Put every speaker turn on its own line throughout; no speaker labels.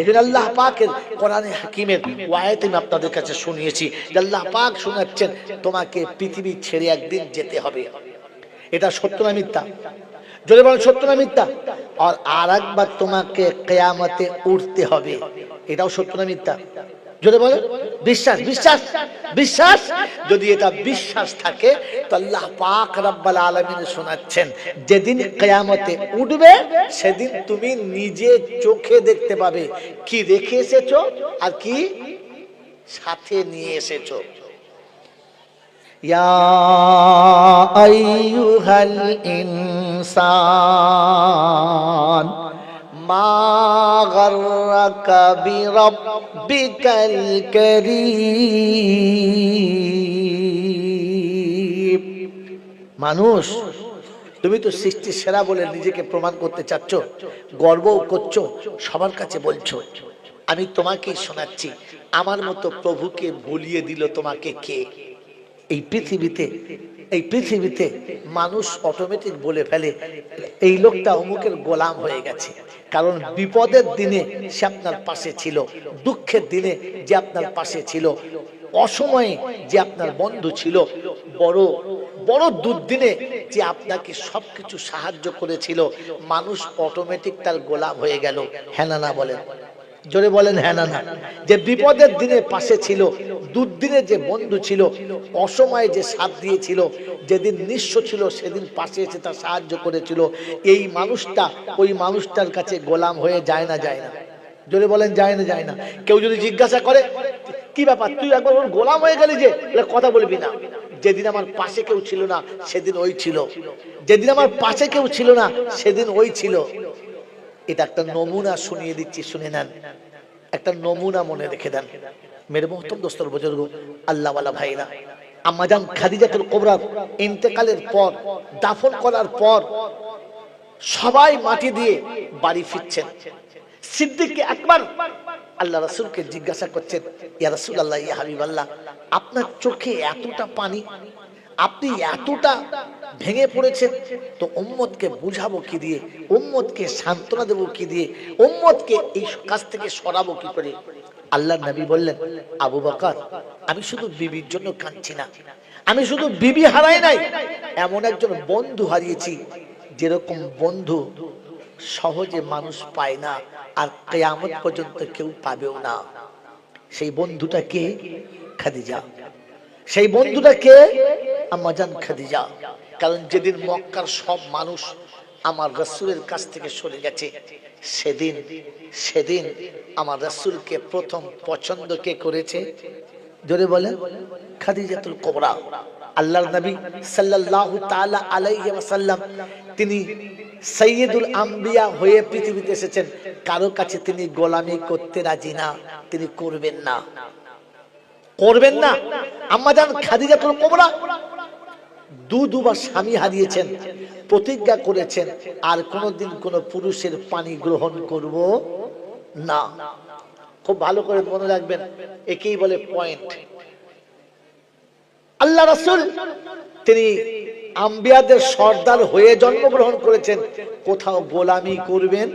এজন্য আল্লাহ পাকের কোরআনে হাকিমের আয়াত আমি আপনাদের কাছে শুনিয়েছি যে আল্লাহ পাক শোনাচ্ছেন তোমাকে পৃথিবী ছেড়ে একদিন যেতে হবে। এটা সত্য না মিথ্যা? যদি বলেন সত্য না মিথ্যা? আর একবার তোমাকে কিয়ামতে উঠতে হবে, এটাও সত্য না মিথ্যা? যদি বলেন বিশ্বাস, বিশ্বাস, বিশ্বাস। যদি এটা বিশ্বাস থাকে তো আল্লাহ পাক রব্বুল আলামিন শোনাচ্ছেন যেদিন কিয়ামতে উঠবে সেদিন তুমি নিজে চোখে দেখতে পাবে কি রেখে এসেছো আর কি সাথে নিয়ে এসেছো। ইয়া আইয়ুহাল ইনসান মা গাররাকা বিরাব্বিকাল কারীম। মানুষ, তুমি তো সৃষ্টির সেরা বলে নিজেকে প্রমাণ করতে চাচ্ছ, গর্বও করছো, সবার কাছে বলছো। আমি তোমাকেই শোনাচ্ছি, আমার মতো প্রভুকে ভুলিয়ে দিল তোমাকে কে? এই পৃথিবীতে মানুষ অটোমেটিক বলে ফেলে এই লোকটা অমুকের গোলাম হয়ে গেছে, কারণ বিপদের দিনে সে আপনার পাশে ছিল, দুঃখের দিনে যে আপনার পাশে ছিল, অসময়ে যে আপনার বন্ধু ছিল, বড় বড় দুর্দিনে যে আপনাকে সবকিছু সাহায্য করেছিল, মানুষ অটোমেটিক তার গোলাম হয়ে গেল। হ্যাঁ না বলেন? জোরে বলেন হ্যাঁ না? যে বিপদের দিনে পাশে ছিল, দুর্দিনে যে বন্ধু ছিল, অসময়ে যে সাথ দিয়েছিল, যেদিন নিঃস্ব ছিল সেদিন পাশে এসে তার সাহায্য করেছিল, এই মানুষটা ওই মানুষটার কাছে গোলাম হয়ে যায় না? যায় না? জোরে বলেন যায় না? যায় না? কেউ যদি জিজ্ঞাসা করে কি ব্যাপার তুই একবার ওর গোলাম হয়ে গেলি যে, কথা বলবি না। যেদিন আমার পাশে কেউ ছিল না সেদিন ওই ছিল, যেদিন আমার পাশে কেউ ছিল না সেদিন ওই ছিল। এটা একটা নমুনা শুনিয়ে দিচ্ছি, শুনে নেন, একটা নমুনা মনে রেখে দেন। মেরে মোহতরম দোস্তর বুজুর্গ আল্লাহওয়ালা ভাইরা, আম্মাজান খাদিজাতুল কুবরার ইন্তেকালের পর, দাফন করার পর সবাই মাটি দিয়ে বাড়ি ফিরছেন। সিদ্দিক আকবর আল্লাহ রাসূলকে জিজ্ঞাসা করছেন, ইয়া রাসূলুল্লাহ, ইয়া হাবিবাল্লাহ, আপনার চোখে এতটা পানি, আপনি এতটা ভেঙে পড়েছেন, তো উম্মতকে বুঝাবো কি দিয়ে, উম্মতকে সান্ত্বনা দেবো কি দিয়ে, উম্মতকে এই কাজ থেকে সরাবো কি করে? আল্লাহর নবী বললেন, আবু বকর, আমি শুধু বিবির জন্য কাঁদছি না, আমি শুধু বিবি হারাই নাই, এমন একজন বন্ধু হারিয়েছি যেরকম বন্ধু সহজে মানুষ পায় না, আর কিয়ামত পর্যন্ত কেউ পাবেও না। সেই বন্ধুটা কে? খাদিজা। সেই বন্ধুটা কে? আম্মাজান খাদিজা। কারণ যেদিন মক্কার সব মানুষ আমার রাসূলের কাছ থেকে সরে গেছে, সেদিন আমার রাসূলকে প্রথম পছন্দ কে করেছে? জোরে বলেন, খাদিজাতুল কুবরা। আল্লাহর নবী সাল্লাল্লাহু তাআলা আলাইহি ওয়াসাল্লাম তিনি সাইয়্যিদুল আম্বিয়া হয়ে পৃথিবীতে এসেছেন, কারো কাছে তিনি গোলামি করতে রাজি না, তিনি করবেন না, করবেন না। আম্মাজান খাদিজাতুল কুবরা দুবার স্বামী হারিয়েছেন, প্রতিজ্ঞা করেছেন আর কোনোদিন কোনো পুরুষের পানি গ্রহণ করব না। খুব ভালো করে মনে রাখবেন, একেই বলে পয়েন্ট। আল্লাহ রাসূল তিনি আম্বিয়াদের সর্দার হয়ে জন্মগ্রহণ করেছেন, কোথাও গোলামি করবেন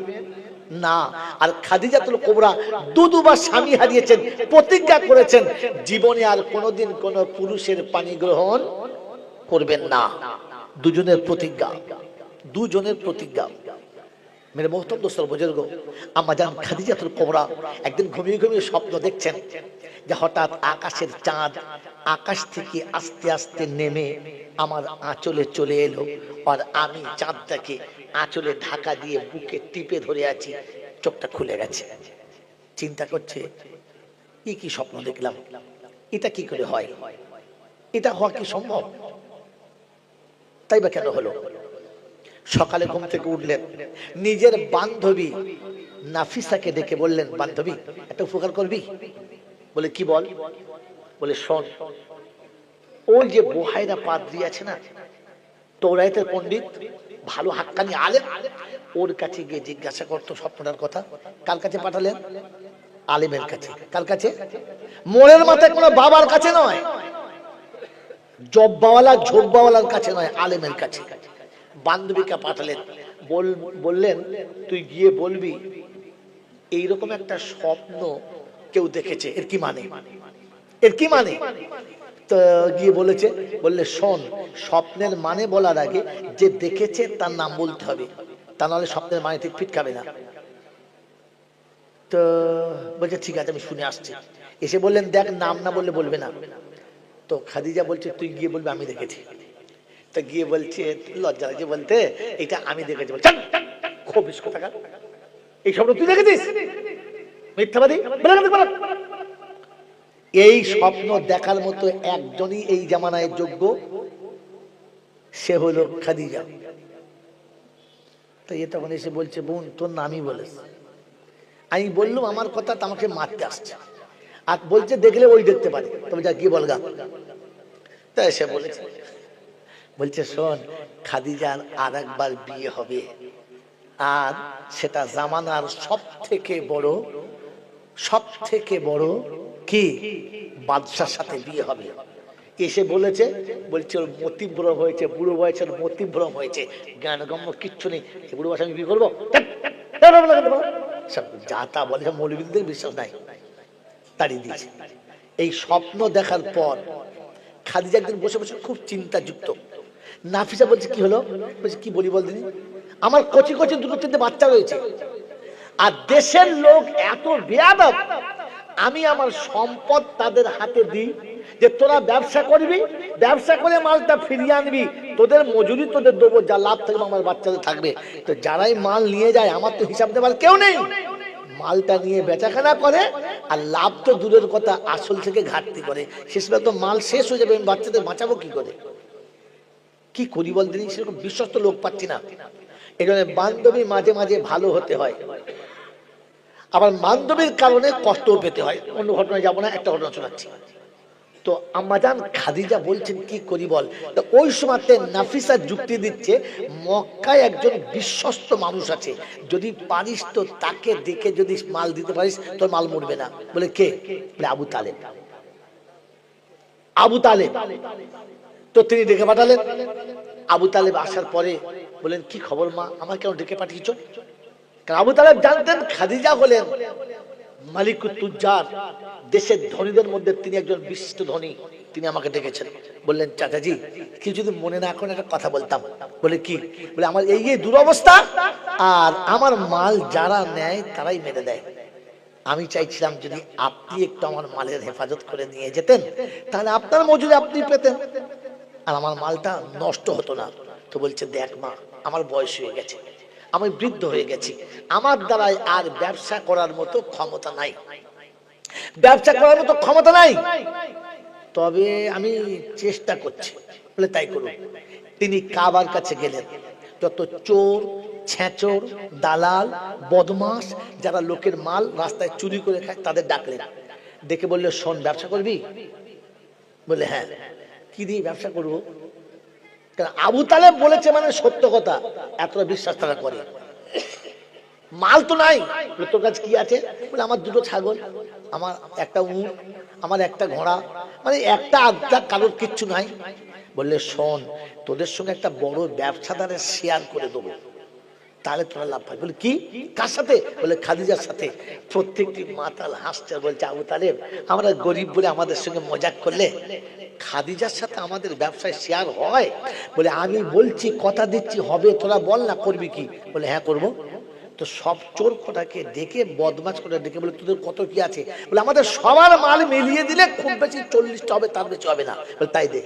না। আর খাদিজাতুল কুবরা দুবার স্বামী হারিয়েছেন, প্রতিজ্ঞা করেছেন জীবনে আর কোনোদিন কোনো পুরুষের পানি গ্রহণ করবেন না। দুজনের প্রতিজ্ঞা। মেরে মোহতরম দোস্তর বুজুর্গ, আম্মাজান খাদিজাতুল কুবরা একদিন ঘুমিয়ে স্বপ্ন দেখছেন যে হঠাৎ আকাশের চাঁদ আকাশ থেকে আস্তে আস্তে নেমে আমার আঁচলে চলে এলো, আর আমি চাঁদটাকে আঁচলে ঢাকা দিয়ে বুকে টিপে ধরে আছি, চোখটা খুলে গেছে। চিন্তা করছে কি স্বপ্ন দেখলাম, এটা কি করে হয়, এটা হওয়া কি সম্ভব? তাই বা কেন হলো? সকালে ঘুম থেকে উঠলেন, নিজের বান্ধবী নাফিসাকে ডেকে বললেন, বান্ধবী একটা উপকার করবি? বলে কি বল? বলে শোন, ওই যে বুহাইরা পাদ্রী আছে না, তৌরাতের পণ্ডিত, ভালো হাক্কানি আলেম, ওর কাছে গিয়ে জিজ্ঞাসা করতো স্বপ্নটার কথা। কার কাছে পাঠালেন? আলেমের কাছে। কার কাছে? মোড়ের মাথায় কোনো বাবার কাছে নয়, জব্বাওয়ালা ঝোব্বাওয়ালার কাছে নয়, আলেমের কাছে। বান্ধবীকে পাঠালেন, বললেন তুই গিয়ে বলবি এইরকম একটা স্বপ্ন কেউ দেখেছে, এর কি মানে, এর কি মানে? তো গিয়ে বলেছে, বললে শোন, স্বপ্নের মানে বলার আগে যে দেখেছে তার নাম বলতে হবে, তা নাহলে স্বপ্নের মানে ঠিক ফিট খাবে না। তো বলছে ঠিক আছে আমি শুনে আসছি। এসে বললেন দেখ নাম না বললে বলবে না। তো খাদিজা বলছে তুই গিয়ে বলবি আমি দেখেছি। তো গিয়ে বলছে লজ্জা লাগছে বলতে, এটা আমি দেখেছি। বলছে খবিস কোথাকার, এই স্বপ্ন তুই দেখেছিস, মিথ্যাবাদী। এই স্বপ্ন দেখার মতো একজনই এই জামানায় যোগ্য, সে হলো খাদিজা। তো এ তখন এসে বলছে বোন তোর নামই বলেছ। আমি বললাম আমার কথা, আমাকে মারতে আসছে, আর বলছে দেখলে ওই দেখতে পারে, তবে যা কি বলগা। তাই এসে বলেছে, বলছে শোন, খাদিজার আর একবার বিয়ে হবে, আর সেটা জামানার সব থেকে বড় কি বাদশার সাথে বিয়ে হবে। এসে বলেছে, বলছে ওর মতিভ্রম হয়েছে, বুড়ো বয়সের মতিভ্রম হয়েছে, জ্ঞানগম্য কিচ্ছু নেই, বুড়ো বয়সে আমি বিয়ে করবো, যা তা বলে, মৌলবীদের বিশ্বাস নাই, তাড়িয়ে দিয়েছে। এই স্বপ্ন দেখার পর খাদিজা একদিন বসে বসে খুব চিন্তাযুক্ত। নাফিসা বলছে কি হলো? বলছে কি বলি বল দিনি, আমার কচি কচি দুটো তিনটে বাচ্চা রয়েছে, আর দেশের লোক এত বেয়াদব, আমি আমার সম্পদ তাদের হাতে দিই যে তোরা ব্যবসা করবি, ব্যবসা করে মালটা ফিরিয়ে আনবি, তোদের মজুরি তোদের দেবো, যা লাভ থাকবে আমার বাচ্চাদের থাকবে। তো যারাই মাল নিয়ে যায় আমার তো হিসাব দেবার কেউ নেই, মালটা নিয়ে বেচাকেনা করে, আর লাভ তো দূরের কথা আসল থেকে ঘাটতি করে, শেষবেলা তো মাল শেষ হয়ে যাবে, আমি বাচ্চাদের বাঁচাবো কি করে, কি করি বল দিন, সেরকম বিশ্বস্ত লোক পাচ্ছি না। এই জন্য বান্ধবী মাঝে মাঝে ভালো হতে হয়, আবার বান্ধবীর কারণে কষ্টও পেতে হয়। অন্য ঘটনায় যাবো না, একটা ঘটনা শোনাচ্ছি। তো আম্মাজান খাদিজা বলছেন কি করি বল। তো ওই সময়তে নাফিসা যুক্তি দিচ্ছে, মক্কায় একজন বিশ্বস্ত মানুষ আছে, যদি পারিস তো তাকে দেখে যদি মাল দিতে পারিস তোর মাল মরবে না। বলে কে? বলে আবু তালেব। আবু তালেব। তো তিনি ডেকে পাঠালেন। আবু তালেব আসার পরে বলেন কি খবর মা, আমার কেন ডেকে পাঠিয়েছ? কারণ আবু তালেব জানতেন খাদিজা হলেন মালিকুত তুজ্জার, দেশের ধনীদের মধ্যে তিনি একজন বিশিষ্ট ধনী, তিনি আমাকে ডেকেছেন। বললেন চাচাজি কি যদি মনে না করেন একটা কথা বলতাম। বলে কি? বলে আমার এই দুরবস্থা, আর আমার মাল যারা নেয় তারাই মেরে দেয়, আমি চাইছিলাম যদি আপনি একটু আমার মালের হেফাজত করে নিয়ে যেতেন, তাহলে আপনার মজুরি আপনি পেতেন, আর আমার মালটা নষ্ট হতো না। তো বলছে দেখ মা, আমার বয়স হয়ে গেছে, আমি বৃদ্ধ হয়ে গেছি, আমার দ্বারাই আর ব্যবসা করার মতো ক্ষমতা নাই, ব্যবসা করার মতো ক্ষমতা নাই, তবে আমি চেষ্টা করছি। বলে তাই করুন। তিনি কাবার কাছে গেলেন, যত চোর ছেঁচোর দালাল বদমাস যারা লোকের মাল রাস্তায় চুরি করে খায় তাদের ডাকলেন, ডেকে বললে শোন ব্যবসা করবি? বলে হ্যাঁ। কি দিয়ে ব্যবসা করবো? আবু তালেব বলেছে মানে সত্য কথা, এতটা বিশ্বাস তারা করে। মাল তো নাই, তোর কাছে কি আছে? বলে আমার দুটো ছাগল, আমার একটা উট, আমার একটা ঘোড়া, মানে একটা আধটা, কারোর কিচ্ছু নাই। বললে শোন, তোদের সঙ্গে একটা বড় ব্যবসাদারের শেয়ার করে দেবো, তাহলে তোরা লাভ পাবি। বলে কি, কার সাথে? বলে খাদিজার সাথে। প্রত্যেকটি মাতাল হাসছে, বলছে আবু তালেব আমরা গরিব বলে আমাদের সঙ্গে মজাক করলে খাদিজার সাথে আমাদের ব্যবসায় শেয়ার হয়? বলে আমি বলছি, কথা দিচ্ছি হবে, তোরা বল না করবি কি? বলে হ্যাঁ করবো। তো সব চোর কটাকে ডেকে বদমাশ করে ডেকে বলে তোদের কত কি আছে? বলে আমাদের সবার মাল মিলিয়ে দিলে খুব বেশি 40টা হবে, তার বেশি হবে না। বলে তাই দে।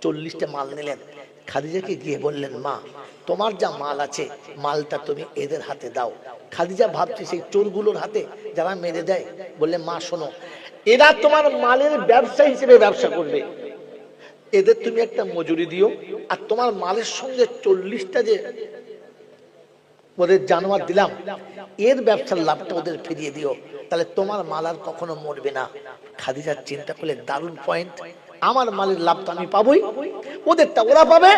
40টা মাল নিলেন। খাদিজাকে গিয়ে বললেন মা, তোমার যা মাল আছে মালটা তুমি এদের হাতে দাও। খাদিজা ভাবছে সেই চোরগুলোর হাতে যারা মেরে দেয়। বললে মা শোনো, এরা তোমার মালের ব্যবসা হিসেবে ব্যবসা করবে, এদের তুমি একটা মজুরি দিও, আর তোমার মালের সঙ্গে 40টা যে ওদের জানোয়ার দিলাম, এর ব্যবসার লাভটা ওদের ফিরিয়ে দিও, তাহলে তোমার মাল আর কখনো মরবে না। খাদিজার চিন্তা করলে দারুণ পয়েন্ট, আমার মালের লাভটা আমি পাবোই, ওদেরটা ওরা পাবে,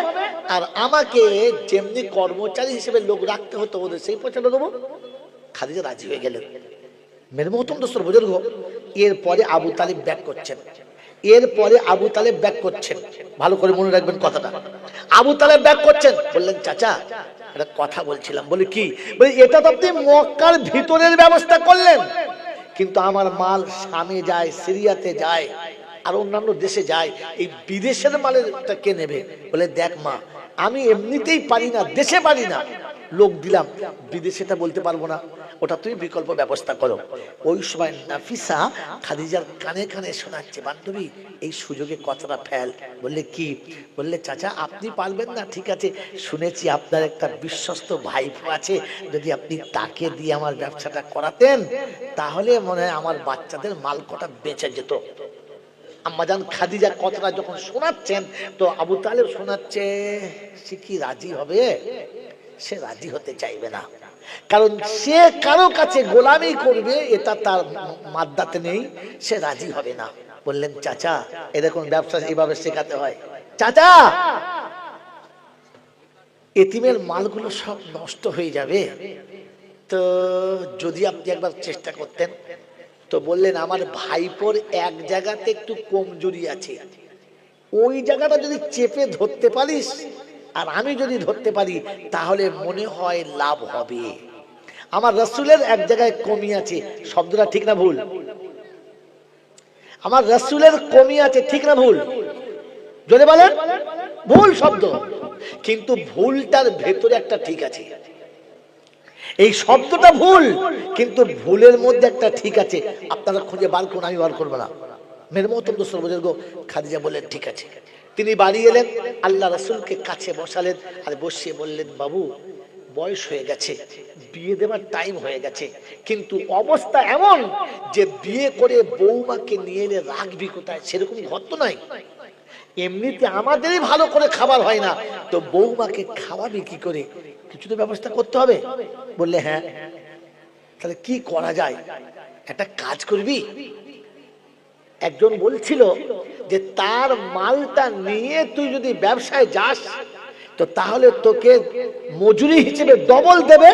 আর আমাকে যেমনি কর্মচারী হিসেবে লোক রাখতে হতো ওদের সেই পয়সাটা দেবো। খাদিজা রাজি হয়ে গেলেন। মেরে মহতম দোস্তর বুজুর্গ, এরপরে আবু তালেব ব্যাক করছেন, ভালো করে মনে রাখবেন কথাটা। আবু তালেব ব্যাক করছেন, বললেন চাচা একটা কথা বলছিলাম, বলে কি, বলে এটা তো আপনি মক্কার ভিতরের ব্যবস্থা করলেন, কিন্তু আমার মাল শামে যায়, সিরিয়াতে যায়, আর অন্যান্য দেশে যায়, এই বিদেশের মালের কে নেবে? বলে দেখ মা, আমি এমনিতেই পারি না, দেশে পারি না, লোক দিলাম, বিদেশেটা বলতে পারবো না, ওটা তুই বিকল্প ব্যবস্থা করো। ওই সময় নাফিসা খাদিজার কানে কানে শোনাচ্ছে, বান্ধবী এই সুযোগে কথাটা ফেল। বললে কি? বললে চাচা আপনি পারবেন না, ঠিক আছে, শুনেছি আপনার একটা বিশ্বস্ত ভাইপো আছে, যদি আপনি তাকে দিয়ে আমার ব্যবসাটা করাতেন, তাহলে মনে হয় আমার বাচ্চাদের মাল কটা বেঁচে যেত। আম্মাজান খাদিজা কথাটা যখন শোনাচ্ছেন, তো আবু তালেব শোনাচ্ছে, সে কি রাজি হবে? সে রাজি হতে চাইবে না, কারণ সে কারো কাছে গোলামি করবে এটা তার মাদ্দাতে নেই, সে রাজি হবে না। বললেন চাচা এরকম ব্যবসা এইভাবে শেখাতে হয়? চাচা এতিমের মালগুলো সব নষ্ট হয়ে যাবে, তো যদি আপনি একবার চেষ্টা করতেন। তো বললেন আমার ভাইপোর এক জায়গাতে একটু কমজোরি আছে, ওই জায়গাটা যদি চেপে ধরতে পারিস আর আমি যদি ধরতে পারি, তাহলে মনে হয় লাভ হবে। আমার রাসূলের এক জায়গায় কমি আছে, শব্দটা ঠিক না ভুল? আমার রাসূলের কমি আছে, ঠিক না ভুল? যদি বলেন ভুল শব্দ, কিন্তু ভুলটার ভেতরে একটা ঠিক আছে। এই শব্দটা ভুল, কিন্তু ভুলের মধ্যে একটা ঠিক আছে। আপনারা খুঁজে বার করুন, আমি বার করবো না। মেরে মহতম দোস্ত বুজুর্গ, খাদিজা বললেন ঠিক আছে। তিনি বাড়ি এলেন, আল্লাহ রাসূলকে কাছে বসালেন, আর বসিয়ে বললেন বাবু বয়স হয়ে গেছে, বিয়ে দেওয়ার টাইম হয়ে গেছে, কিন্তু অবস্থা এমন যে বিয়ে করে বৌমাকে নিয়ে এলে রাখবি কোথায়? সেরকম ঘর তো নাই, এমনিতে আমাদেরই ভালো করে খাবার হয় না, তো বৌমাকে খাওয়াবি কি করে? কিছু তো ব্যবস্থা করতে হবে। বললে হ্যাঁ। তাহলে কি করা যায়? একটা কাজ করবি। একজন বলছিল যে তার মালটা নিয়ে তুই যদি ব্যবসায় যাস, তো তাহলে তোকে মজুরি হিসেবে ডবল দেবে,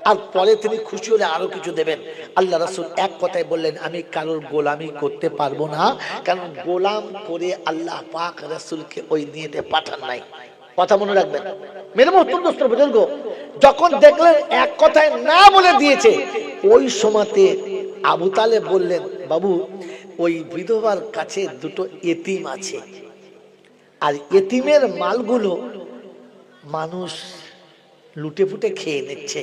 আর পরে তিনি খুশি হলে আরো কিছু দেবেন। আল্লাহ রাসূল এক কথায় বললেন আমি কারোর গোলামি করতে পারবো না, কারণ গোলাম করে আল্লাহ পাক রাসূলকে ওই নিয়তে পাঠান নাই। কথা মনে রাখবেন মেরে মুহতরম দোস্ত বুজুর্গ। যখন দেখলেন এক কথায় না বলে দিয়েছে, ওই সময়তে আবু তালেব বললেন বাবু ওই বিধবার কাছে দুটো এতিম আছে, আর এতিমের মালগুলো মানুষ লুটে ফুটে খেয়ে নিচ্ছে,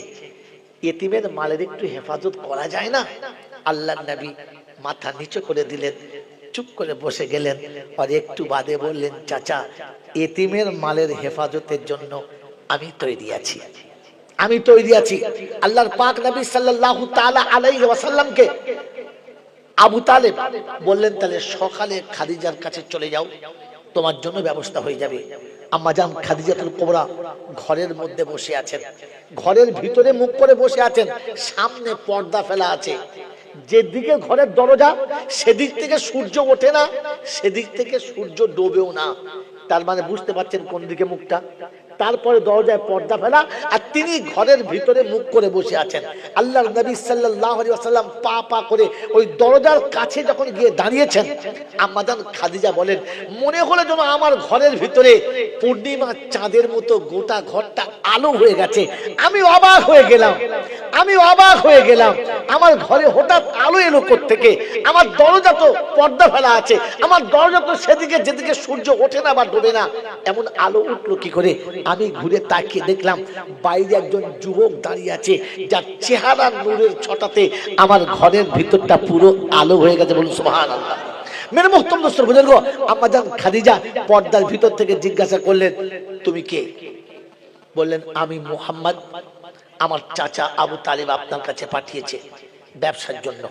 এতিমের মালের একটু হেফাজত করা যায় না? আল্লাহর নবী মাথা নিচু করে দিলেন, চুপ করে বসে গেলেন, আর একটু বাদে বললেন চাচা এতিমের মালের হেফাজতের জন্য আমি তৈরি আছি, আমি তৈরি আছি। আল্লাহর পাক নবী সাল্লাল্লাহু তাআলা আলাইহি ওয়াসাল্লামকে আবু তালেব বললেন তাহলে সকালে খাদিজার কাছে চলে যাও, তোমার জন্য ব্যবস্থা হয়ে যাবে। আম্মাজান খাদিজাতুল কুবরা ঘরের মধ্যে বসে আছেন, ঘরের ভিতরে মুখ করে বসে আছেন, সামনে পর্দা ফেলা আছে, যেদিকে ঘরের দরজা সেদিক থেকে সূর্য ওঠে না, সেদিক থেকে সূর্য ডোবেও না, তার মানে বুঝতে পারছেন কোন দিকে মুখটা। তারপরে দরজায় পর্দা ফেলা, আর তিনি ঘরের ভিতরে মুখ করে বসে আছেন। আল্লাহর নবী সাল্লাল্লাহু আলাইহি ওয়াসাল্লাম পা পা করে ওই দরজার কাছে যখন গিয়ে দাঁড়িয়েছেন, আম্মাজান খাদিজা বলেন মনে হলো যেন আমার ঘরের ভিতরে পূর্ণিমা চাঁদের মতো গোটা ঘরটা আলো হয়ে গেছে। আমি অবাক হয়ে গেলাম, আমি অবাক হয়ে গেলাম, আমার ঘরে হঠাৎ আলো এলো কোত্থেকে? আমার দরজা তো পর্দা ফেলা আছে, আমার দরজা তো সেদিকে যেদিকে সূর্য ওঠে না বা ডোবে না, এমন আলো উঠলো কি করে? আমি ঘুরে তাকিয়ে দেখলাম বাইরে একজন যুবক দাঁড়িয়ে আছে, যার চেহারা নূরের ছটাতে আমার ঘরের ভিতরটা পুরো আলো হয়ে গেছে। বলুন সুবহানাল্লাহ। মেরে মুহতরম দোস্ত বুজুর্গ, আম্মাজান খাদিজা পর্দার ভিতর থেকে জিজ্ঞাসা করলেন তুমি কে? বললেন আমি মুহাম্মদ, আমার চাচা আবু তালেব আপনার কাছে পাঠিয়েছে ব্যবসার জন্য।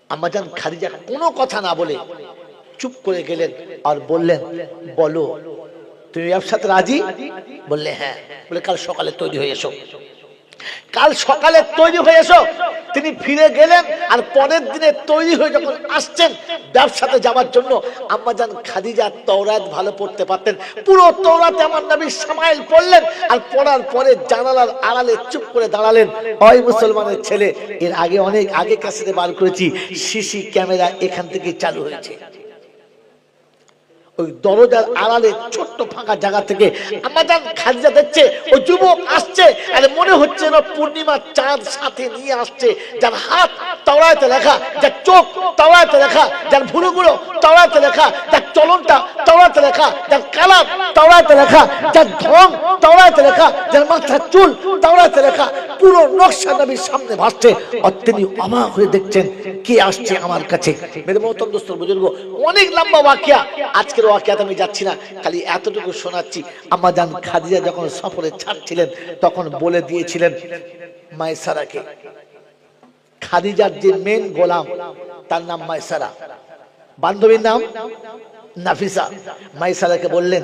আম্মাজান খাদিজা কোনো কথা না বলে চুপ করে গেলেন, আর বললেন বলো তুমি ব্যবসাতে রাজি? বললে হ্যাঁ। বলে কাল সকালে তৈরি হয়ে এসো, কাল সকালে তৈরি হয়ে এসো। তিনি ফিরে গেলেন, আর পরের দিনে তৈরি হয়ে যখন আসছেন ব্যবসাতে যাওয়ার জন্য, আম্মাজান খাদিজা তাওরাত ভালো পড়তে পারতেন, পুরো তাওরাতে আমার নবী শামাইল পড়লেন, আর পড়ার পরে জানালার আড়ালে চুপ করে দাঁড়ালেন। ওই মুসলমানের ছেলে, এর আগে অনেক আগে ক্যাসেটে বার করেছি, সিসি ক্যামেরা এখান থেকে চালু হয়েছে। ওই দরজার আড়ালে ছোট্ট ফাঁকা জায়গা থেকে আম্মাজান খাদিজা দেখছে ওই যুবক আসছে, আরে মনে হচ্ছে না পূর্ণিমার চাঁদ সাথে নিয়ে আসছে, যার হাত তাওরাতে লেখা, যার চোখ তাওরাতে লেখা, যার ভুরুগুলো তাওরাতে লেখা, যার চলনটা তাওরাতে লেখা, যার কালাম তাওরাতে লেখা, যার ঢং তাওরাতে লেখা, যার মাথার চুল তাওরাতে লেখা, পুরো নকশা নবীর সামনে ভাসছে। আর তিনি অবাক হয়ে দেখছেন কে আসছে আমার কাছে। মেরে মোহতরম দোস্ত বুজুর্গ, অনেক লম্বা ওয়াকিয়া, আজকের ওয়াকিয়াতে আমি যাচ্ছি না, খালি এতটুকু শোনাচ্ছি। আম্মাজান খাদিজা যখন সফরে ছাড়ছিলেন তখন বলে দিয়েছিলেন মায়সারাকে, খাদিজার যে মেন গোলাম তার নাম মায়সারা, বান্ধবীর নাম নাফিসা। মায়সারাকে বললেন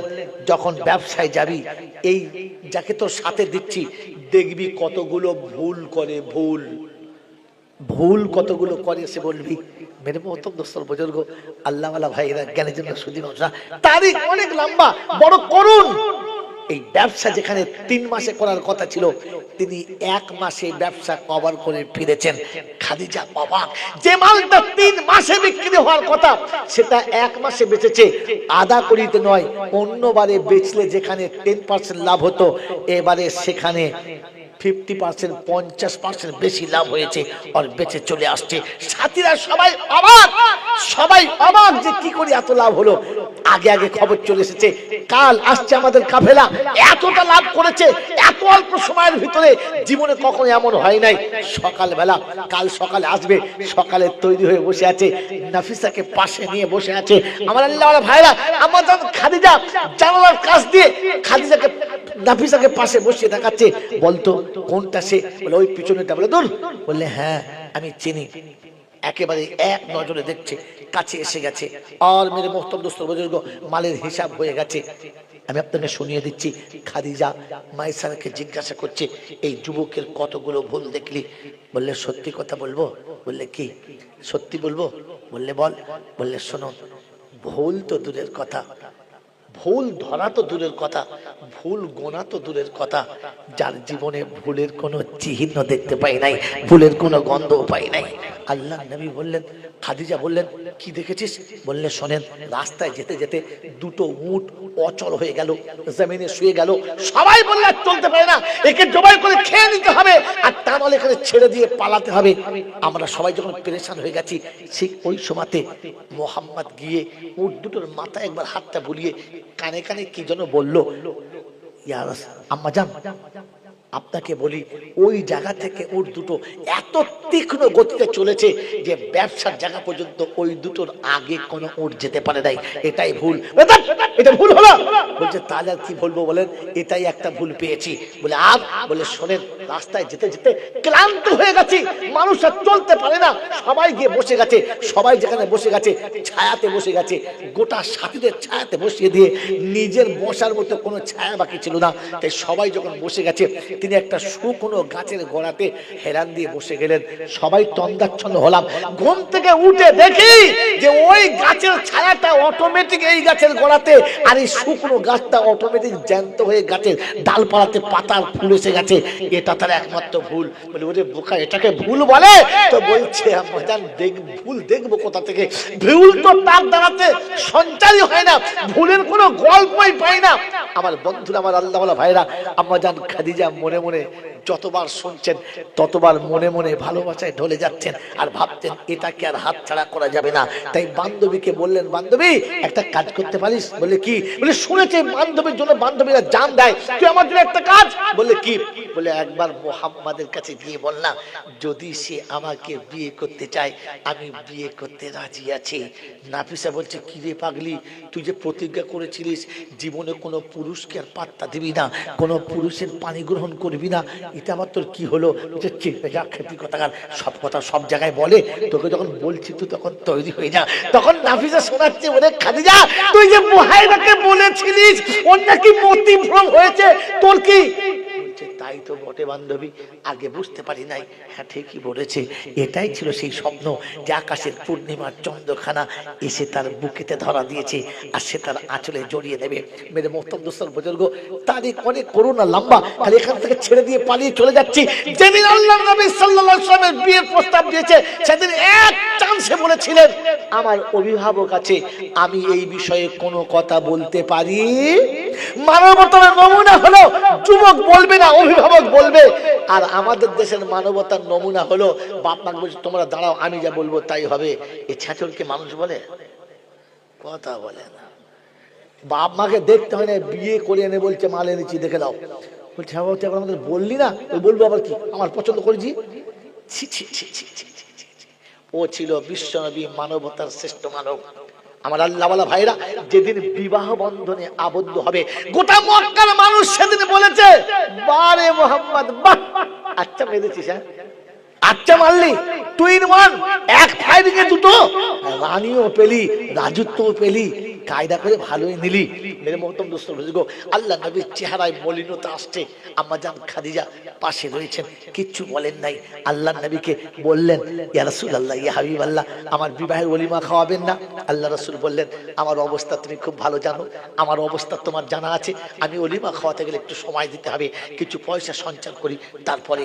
যখন ব্যবসায় যাবি এই যাকে তোর সাথে দিচ্ছি দেখবি কতগুলো ভুল করে, ভুল ভুল কতগুলো করে সে বলবি। মেরে মোহতরম দোস্ত বুজুর্গ, আল্লাহওয়ালা ভাইরা, জ্ঞানের জন্য সুধী মানুষরা, তারিখ অনেক লম্বা, বড় করুন। এই ব্যবসা যেখানে 3 মাসে করার কথা ছিল তিনি 1 মাসে ব্যবসা কভার করে ফিরেছেন। খাদিজা অবাক, যে মালটা 3 মাসে বিক্রি হওয়ার কথা সেটা 1 মাসে বেচেছে। আদা করিতে নয়, অন্যবারে বেচলে যেখানে 10% লাভ হতো এবারে সেখানে 50%, 50% বেশি লাভ হয়েছে আর বেঁচে চলে আসছে। সাথীরা সবাই অবাক, সবাই অবাক যে কি করে এত লাভ হলো। আগে আগে খবর চলে এসেছে কাল আসছে আমাদের কাফেলা, এতটা লাভ করেছে এত অল্প সময়ের ভিতরে, জীবনে কখনো এমন হয় নাই। সকালবেলা কাল সকালে আসবে, সকালে তৈরি হয়ে বসে আছে, নাফিসাকে পাশে নিয়ে বসে আছে। আমার আল্লাহওয়ালা ভাইরা, আমার খাদিজা জানালার কাছ দিয়ে খাদিজাকে নাফিসাকে পাশে বসিয়ে দেখাচ্ছে, বলতো কোনটা সে? বলে ওই পিছনেটা। বলে দূর। বললে হ্যাঁ আমি চিনি। একেবারে এক নজরে দেখছে, কাছে এসে গেছে। আর মেরে মোহতরম দোস্ত বুজুর্গ, মালের হিসাব হয়ে গেছে। আমি আপনাকে শুনিয়ে দিচ্ছি। খাদিজা মায়সারাকে জিজ্ঞাসা করছে এই যুবকের কতগুলো ভুল দেখলি? বললে সত্যি কথা বলবো? বললে কি সত্যি বলবো? বললে বল। বললে শোনো, ভুল তো দূরের কথা, ভুল ধরা তো দূরের কথা, ভুল গোনা তো দূরের কথা, যার জীবনে ভুলের কোনো চিহ্ন দেখতে পাই নাই, ভুলের কোনো গন্ধও পাই নাই। আল্লাহ নবী বললেন, খাদিজা বললেন কি দেখেছিস? বললে শোনেন, রাস্তায় যেতে যেতে 2টো উট অচল হয়ে গেল, জমিনে শুয়ে গেল। সবাই বললে চলতে পারে না, একে জবাই করে খেয়ে নিতে হবে, আর তা নাহলে এখানে ছেড়ে দিয়ে পালাতে হবে। আমরা সবাই যখন পেরেশান হয়ে গেছি, ঠিক ওই সময়তে মোহাম্মদ গিয়ে উট দুটোর মাথায় একবার হাতটা বুলিয়ে কানে কানে কি যেন বললো। ইয়া আম্মাজান আপনাকে বলি, ওই জায়গা থেকে উট দুটো এত তীক্ষ্ণ গতিতে চলেছে যে ব্যবসার জায়গা পর্যন্ত ওই দুটোর আগে কোনো উট যেতে পারে নাই। এটাই ভুল। এটা ভুল হলো। বলছে তাহলে আর কি বলবো বলেন? এটাই একটা ভুল পেয়েছি। বলে আর? বলে শোনেন, রাস্তায় যেতে যেতে ক্লান্ত হয়ে গেছি, মানুষ আর চলতে পারে না, সবাই গিয়ে বসে গেছে। সবাই যেখানে বসে গেছে ছায়াতে বসে গেছে, গোটা সাথীদের ছায়াতে বসিয়ে দিয়ে নিজের বসার মতো কোনো ছায়া বাকি ছিল না। তাই সবাই যখন বসে গেছে, তিনি একটা শুকনো গাছের গোড়াতে হেলান দিয়ে বসে গেলেন। সবাই তন্দাচ্ছন্ন হলাম। ঘুম থেকে উঠে দেখি যে ওই গাছের ছায়াটা অটোমেটিক এই গাছের গোড়াতে, আর এই শুকনো গাছটা অটোমেটিক জ্যান্ত হয়ে গাছের ডালপালাতে পাতার ফুল এসে গেছে। এটা তার একমাত্র ভুল। বলে ওরে বোকা, এটাকে ভুল বলে? তো বলছে আম্মাজান ভুল দেখবো কোথা থেকে? ভুল তো তার দ্বারাতে সঞ্চারই হয় না, ভুলের কোনো গল্পই পাই না। আমার বন্ধুরা, আমার আল্লাহওয়ালা ভাইরা, আম্মাজান খাদিজা মনে মনে যতবার শুনছেন ততবার মনে মনে ভালোবাসায় ঢলে যাচ্ছেন, আর ভাবছেন এটাকে আর হাত ছাড়া করা যাবে না। তাই বান্ধবীকে বললেন, বান্ধবী একটা কাজ করতে পারিস? বলে কি? বলে শুনেছি বান্ধবীর জন্য বান্ধবীরা জান দেয়, তুই আমার জন্য একটা কাজ। বলে কি? বলে একবার মুহাম্মাদের কাছে গিয়ে বল না, যদি সে আমাকে বিয়ে করতে চায় আমি বিয়ে করতে রাজি আছি। নাফিসা বলছে কি রে পাগলি, তুই যে প্রতিজ্ঞা করেছিলিস জীবনে কোনো পুরুষকে আর পাত্তা দিবি না, কোনো পুরুষের পানি গ্রহণ করবি না, এটা আবার তোর কি হলো? সব কথা সব জায়গায় বলে, তোকে যখন বলছি তুই তখন তৈরি হয়ে যা। তখন নাফিসা শোনাচ্ছে, ওরে খাদিজা তুই যে মুহাইরাকে বলেছিলিস ওর নাকি মতিভ্রম হয়েছে, তোর কি? তাই তো বটে বান্ধবী, আগে বুঝতে পারি নাই। হ্যাঁ ঠিকই বলেছে, এটাই ছিল সেই স্বপ্ন যে আকাশের পূর্ণিমার চন্দ্রখানা এসে তার বুকেতে ধরা দিয়েছে আর সে তার আঁচলে জড়িয়ে নেবে। মেরে মোহতরম দোস্ত বুজুর্গ, তারিখ অনেক করুণা লম্বা, খালি এখান থেকে ছেড়ে দিয়ে পালিয়ে চলে যাচ্ছি। যেদিন আল্লাহর নবী সাল্লাল্লাহু আলাইহি ওয়াসাল্লামের বিয়ের প্রস্তাব দিয়েছে সেদিন এক চান্সে বলেছিলেন আমার অভিভাবক আছে, আমি এই বিষয়ে কোনো কথা বলতে পারি। মানবতার নমুনা হলো যুবক বলবে না, অভিভাবক বলবে। আর আমাদের দেশের মানবতার নমুনা হলো বাপ মা বলছে তোমরা দাঁড়াও, আমি যা বলবো তাই হবে। এই ছাচলকে মানুষ বলে? কথা বলে না। বাপ মাকে দেখতে হয় না, বিয়ে করে এনে বলছে মাল এনেছি দেখে দাও। বলছে হ্যাঁ তুই আমাদের বললি না, বলবো আবার কি, আমার পছন্দ করেছি। ছি ছি ছি ছি ছি ছি ছি ছি। ও ছিল বিশ্বনবী, মানবতার শ্রেষ্ঠ মানব। আমার আল্লাহওয়ালা ভাইরা, যেদিন বিবাহ বন্ধনে আবদ্ধ হবে, গোটা মক্কার মানুষ সেদিন বলেছে বারে মোহাম্মদ, বাহ আচ্ছা মেরেছিস, হ্যাঁ আচ্ছা মারলি, তুই ওয়ান, এক ফাইরিং এ দুটো, রানীও পেলি, রাজত্বও পেলি, কায়দা করে ভালোই নিলি। মেরে মোহতম দোস্ত বুঝগো, আল্লাহ নবীর চেহারায় মলিনতা আসছে। আম্মা জান খাদিজা পাশে রয়েছেন, কিচ্ছু বলেন নাই। আল্লাহ নবীকে বললেন ইয়া রাসূলুল্লাহ, ইয়া হাবিবাল্লাহ, আমার বিবাহের ওলিমা খাওয়াবেন না? আল্লাহ রাসূল বললেন আমার অবস্থা তুমি খুব ভালো জানো, আমার অবস্থা তোমার জানা আছে। আমি ওলিমা খাওয়াতে গেলে একটু সময় দিতে হবে, কিছু পয়সা সঞ্চয় করি। তারপরে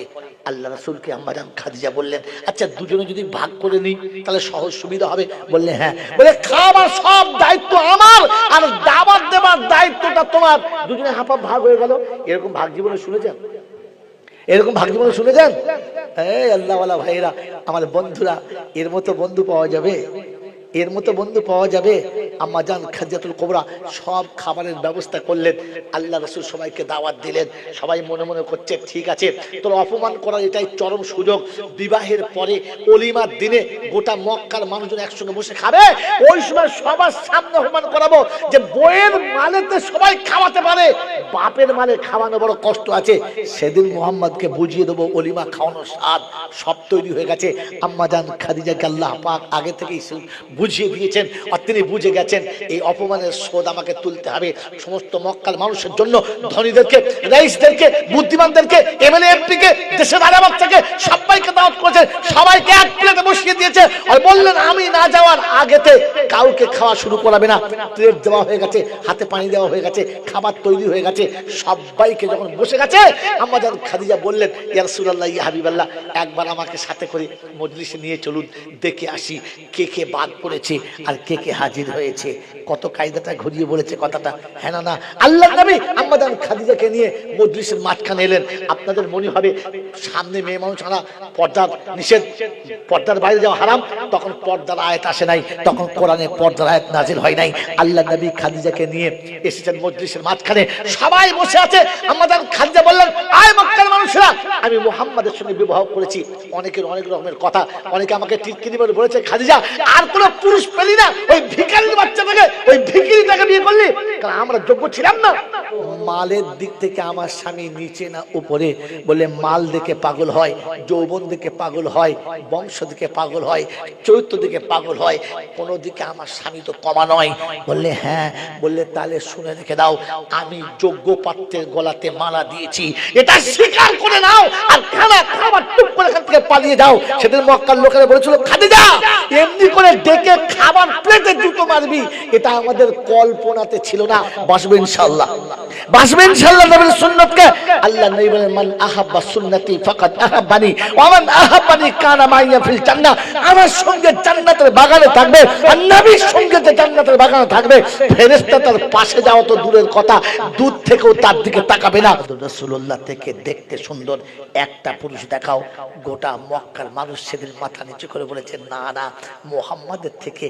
আল্লাহ রাসূলকে আম্মা জান খাদিজা বললেন আচ্ছা দুজনে যদি ভাগ করে নিই তাহলে সহজ সুবিধা হবে। বললে হ্যাঁ। বলে খাবার সব দায়িত্ব আমার আর দাওয়াত দেবার দায়িত্বটা তোমার, দুজনে হাফ হাফ ভাগ হয়ে গেল। এরকম ভাগ জীবনে শুনেছেন? এরকম ভাগ জীবনে শুনেছেন? এই আল্লাহওয়ালা ভাইরা, আমার বন্ধুরা, এর মতো বন্ধু পাওয়া যাবে? এর মতো বন্ধু পাওয়া যাবে? আম্মা জান খাদিজাতুল কুবরা সব খাবারের ব্যবস্থা করলেন। আল্লাহ রাসূল সবাইকে দাওয়াত দিলেন। সবাই মনে মনে করছে ঠিক আছে, তোর অপমান করার এটাই চরম সুযোগ। বিবাহের পরে ওলিমার দিনে গোটা মক্কার মানুষজন একসঙ্গে বসে খাবে, ওই সময় সবার সামনে অপমান করাবো যে বইয়ের মালেতে সবাই খাওয়াতে পারে, বাপের মালে খাওয়ানো বড় কষ্ট আছে। সেদিন মুহাম্মদকে বুঝিয়ে দেবো ওলিমা খাওয়ানোর স্বাদ। সব তৈরি হয়ে গেছে। আম্মা জান খাদিজাকে আল্লাহ পাক আগে থেকেই বুঝিয়ে দিয়েছেন, আর তিনি বুঝে গেছেন এই অপমানের শোধ আমাকে তুলতে হবে। সমস্ত মক্কার মানুষের জন্য, ধনীদেরকে, রাইসদেরকে, বুদ্ধিমানদেরকে, এমএলএ এমপিকে, দেশের আরাবাচ্চাকে সবাইকে দাওয়াত করেছেন, সবাইকে এক প্লেটে বসিয়ে দিয়েছে। আর বললেন আমি না যাওয়ার আগেতে কাউকে খাওয়া শুরু করাবে না। প্লেট দেওয়া হয়ে গেছে, হাতে পানি দেওয়া হয়ে গেছে, খাবার তৈরি হয়ে গেছে। সবাইকে যখন বসে গেছে, আম্মা জান খাদিজা বললেন ইয়া রাসূলুল্লাহ, ইয়া হাবিবাল্লাহ, একবার আমাকে সাথে করে মজলিসে নিয়ে চলুন, দেখে আসি কে কে বাদ পড়েছে আর কে কে হাজির হয়েছে। কত কায়দাটা ঘুরিয়ে বলেছে কথাটা, হ্যাঁ না? আল্লাহ নবী আম্মা জান খাদিজাকে নিয়ে মজলিসের মাঝখানে এলেন। আপনাদের মনে হবে সামনে মেয়ে মানুষ ছাড়া পর্দার নিষেধ, পর্দার বাইরে যাওয়া হারাম। তখন পর্দার আয়াত আসে নাই, তখন কোরআনে পর্দার আয়াত নাজিল হয় নাই। আল্লাহ নবী খাদিজাকে নিয়ে এসেছেন মজলিসের মাঝখানে, সবাই বসে আছে। আম্মা জান খাদিজা বললেন আয় মক্কার মানুষরা, আমি মুহাম্মাদের সঙ্গে বিবাহ করেছি। অনেকের অনেক রকমের কথা, অনেকে আমাকে টিটকিরি বলে বলেছে খাদিজা আর কোন পুরুষ পেলি না, ওই ভিখারির বাচ্চাটাকে, ওই ভিখারিটাকে বিয়ে করলি, কারণ আমরা যোগ্য ছিলাম না। মালের দিক থেকে আমার স্বামী নিচে না উপরে। বলে মাল দেখে পাগল হয়, যৌবন দেখে পাগল হয়, বংশ দেখে পাগল হয়, চরিত্র দেখে পাগল হয়, কোন দিকে আমার স্বামী তো কমা নয়। বললে হ্যাঁ। বললে তাহলে শুনে রেখে দাও, আমি যোগ্য পাত্রের গলাতে মালা দিয়েছি, এটা স্বীকার করে নাও আর খানা খাবার টুক করে এখান থেকে পালিয়ে যাও। সেদিন মক্কার লোকেরা বলেছিল খাদিজা এমনি করে ডেকে খাবার প্লেটে জুতো মারবি, এটা আমাদের কল্পনাতে ছিল না। বাসবে ইনশাআল্লাহ, বাসবে ইনশাআল্লাহ নবীর সুন্নতকে। আল্লাহ নবী বলেন মান আহাব্বা সুন্নতি ফাকাদ আহাব্বানি ওয়া মান আহাব্বানি কানা মাইয়া ফিল জান্নাহ। আমার সঙ্গে জান্নাতের বাগানে থাকবে, আর নবীর সঙ্গে যে জান্নাতের বাগানে থাকবে, ফেরেশতা তার পাশে যাওয়া তো দূরের কথা, দূর থেকেও তার দিকে তাকাবে না। রাসূলুল্লাহ থেকে দেখতে সুন্দর একটা পুরুষ দেখাও। গোটা মক্কার মানুষ সেদিন মাথা নিচু করে বলেছে না না, মুহাম্মাদের থেকে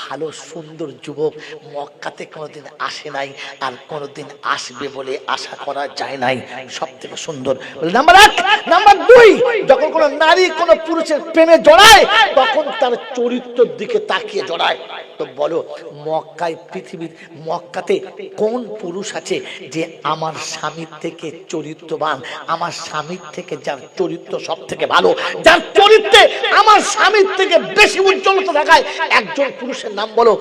ভালো সুন্দর যুবক মক্কাতে কোনোদিন আসে নাই, আর কোনোদিন আসবে বলে আশা করা যায় নাই। সব থেকে সুন্দর। নাম্বার 1, নাম্বার 2, যখন কোনো নারী কোনো পুরুষের প্রেমে জড়ায় তখন তার চরিত্রের দিকে তাকিয়ে জড়ায়। তো বলো মক্কায়, পৃথিবীর মক্কাতে কোন পুরুষ আছে যে আমার স্বামীর থেকে চরিত্রবান, আমার স্বামীর থেকে যার চরিত্র সব থেকে ভালো, যার চরিত্রে আমার স্বামীর থেকে বেশি উজ্জ্বলতা দেখায়, একজন পুরুষের নাম বলো।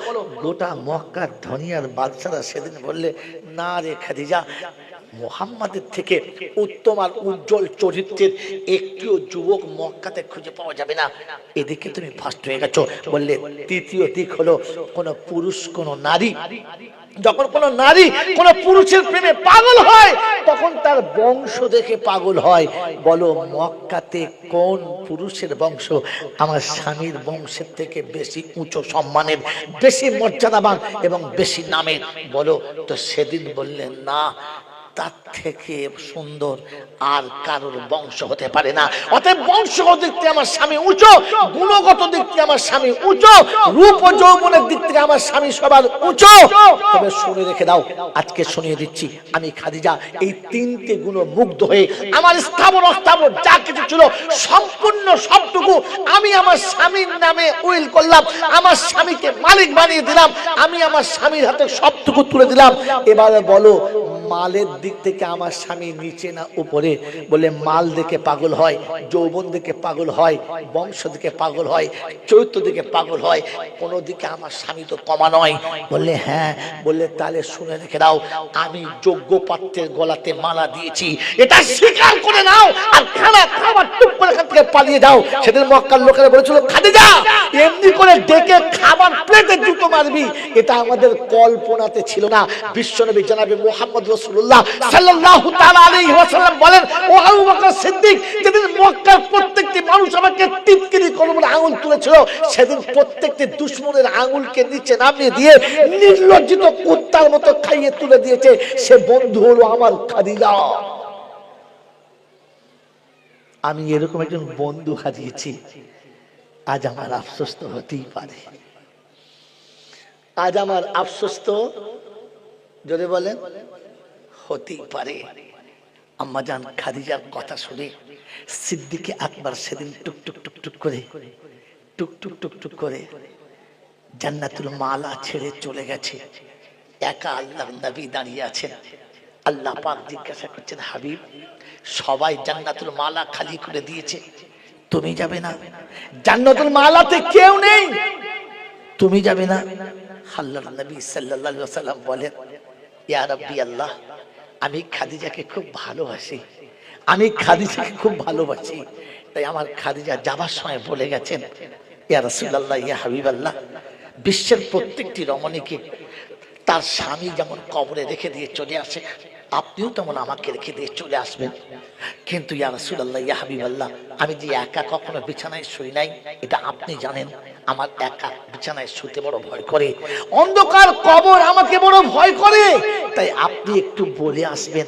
গোটা মক্কার ধনী আর বাদশারা সেদিন বললে না রে খাদিজা, মুহাম্মাদের থেকে উত্তম আর উজ্জ্বল চরিত্রের একটিও যুবক মক্কাতে খুঁজে পাওয়া যাবে না। এদিকে তুমি ফার্স্ট হয়ে গেছো। বললে তৃতীয় দিক হলো কোন পুরুষ কোন নারী, যখন কোন নারী কোন পুরুষের প্রেমে পাগল হয় তখন তার বংশ দেখে পাগল হয়। বলো মক্কাতে কোন পুরুষের বংশ আমার স্বামীর বংশের থেকে বেশি উঁচু সম্মানের, বেশি মর্যাদাবান এবং বেশি নামের? বলো তো। সেদিন বললেন না, তার থেকে সুন্দর আর কারোর বংশ হতে পারে না। অতএব বংশগত দিক থেকে আমার স্বামী উঁচু, গুণগত দিক থেকে আমার স্বামী উঁচু, রূপ ও যৌবনের দিক থেকে আমার স্বামী সবার উঁচু। তবে শুনে রেখে দাও, আজকে শুনিয়ে দিচ্ছি, আমি খাদিজা এই তিনটে গুণ মুগ্ধ হয়ে আমার স্থাবর অস্থাবর যা কিছু ছিল সম্পূর্ণ সবটুকু আমি আমার স্বামীর নামে উইল করলাম, আমার স্বামীকে মালিক বানিয়ে দিলাম, আমি আমার স্বামীর হাতে সবটুকু তুলে দিলাম। এবারে বলো মালের দিক থেকে আমার স্বামী নিচে না উপরে? বলে মাল দেখে পাগল হয়, যৌবন দেখে পাগল হয়, বংশ দেখে পাগল হয়, চরিত্র দেখে পাগল হয়, কোন দিকে আমার স্বামী তো কমা নয়। বললে হ্যাঁ। বললে তাহলে শুনে রেখে দাও, আমি যোগ্য পাত্রের গলাতে মালা দিয়েছি, এটা স্বীকার করে নাও আর খানা খাবার টুক করে এখান থেকে পালিয়ে যাও। সেদিন মক্কার লোকেরা বলেছিল খাদিজা এমনি করে ডেকে খাবার প্লেটে জুতো মারবি, এটা আমাদের কল্পনাতে ছিল না। বিশ্বনবী জনাবে মুহাম্মদ রাসূলুল্লাহ সাল্লাল্লাহু তাআলা আলাইহি ওয়াসাল্লাম বলেন, ও আবু বকর সিদ্দিক, যেদিন মক্কার প্রত্যেকটি মানুষ আমাকে টিটকিরি করে বলে আঙুল তুলেছিল, সেদিন প্রত্যেকটি দুশমনের আঙুলকে নিচে নামিয়ে দিয়ে নির্লজ্জিত কুত্তার মতো খাইয়ে তুলে দিয়েছে। সে বন্ধু হলো আমার খাদিজা। আমি এরকম একজন বন্ধু হারিয়েছি। আজ আমার আফসোস তো হতেই পারে, আজ আমার আফসোস তো যদি বলেন হতেই পারে। আম্মাজান খাদিজার কথা শুনে সিদ্দিকে আকবর সেদিন টুকটুক টুকটুক করে টুকটুক টুকটুক করে জান্নাতুল মালা ছেড়ে চলে গেছে। একা আল্লাহর নবী দাঁড়িয়ে আছেন। আল্লাহ পাক জিজ্ঞাসা করছেন, হাবিব সবাই জান্নাতুল মালা খালি করে দিয়েছে, তুমি যাবে না? জান্নাতুল মালাতে কেউ নেই, তুমি যাবে না? আল্লাহর নবী সাল্লাল্লাহু আলাইহি ওয়াসাল্লাম বলেন, ইয়া রাব্বি আল্লাহ, আমি খাদিজাকে খুব ভালোবাসি, আমি খাদিজাকে খুব ভালোবাসি, তাই আমার খাদিজা যাবার সময় বলে গেছেন, ইয়া রাসূলুল্লাহ, ইয়া হাবিবাল্লাহ, বিশ্বের প্রত্যেকটি রমণীকে তার স্বামী যেমন কবরে রেখে দিয়ে চলে আসে, আপনিও তেমন আমাকে রেখে দিয়ে চলে আসবেন। কিন্তু ইয়া রাসূলুল্লাহ, ইয়া হাবিবাল্লাহ, আমি যে একা কখনো বিছানায় শুই নাই, এটা আপনি জানেন। আমার একা বিছানায় শুতে বড় ভয় করে, অন্ধকার কবর আমাকে বড় ভয় করে, তাই আপনি একটু বলে আসবেন,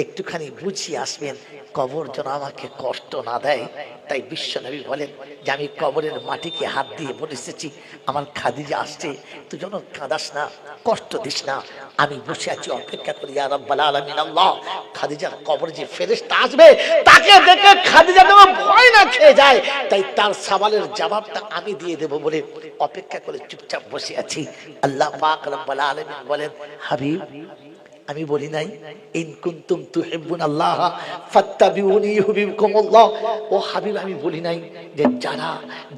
একটুখানি বুঝিয়ে আসবেন, কবর যেন আমাকে কষ্ট না দেয়। তাই বিশ্বনবী বলেন যে আমি কবরের মাটিকে হাত দিয়ে বলে এসেছি, আমার খাদিজা আসছে, তুই যেন কাঁদাস না, কষ্ট দিস না, আমি বসে আছি অপেক্ষা করি। ইয়া রাব্বাল আলামিন আল্লাহ, খাদিজার কবরে যে ফেরেশতা আসবে তাকে দেখে খাদিজা যেন ভয় না খেয়ে যায়, তাই তার সওয়ালের জবাবটা আমি দিয়ে দেব বলে অপেক্ষা করে চুপচাপ বসে আছি। আল্লাহ পাক রাব্বাল আলামিন বলেন, হাবিব আমি বলি নাই ইন কুনতুম তুহিব্বুনাল্লাহ ফাত্তাবিউনি ইউহিব্বুকুমুল্লাহ? ও হাবিব আমি বলি নাই যে যারা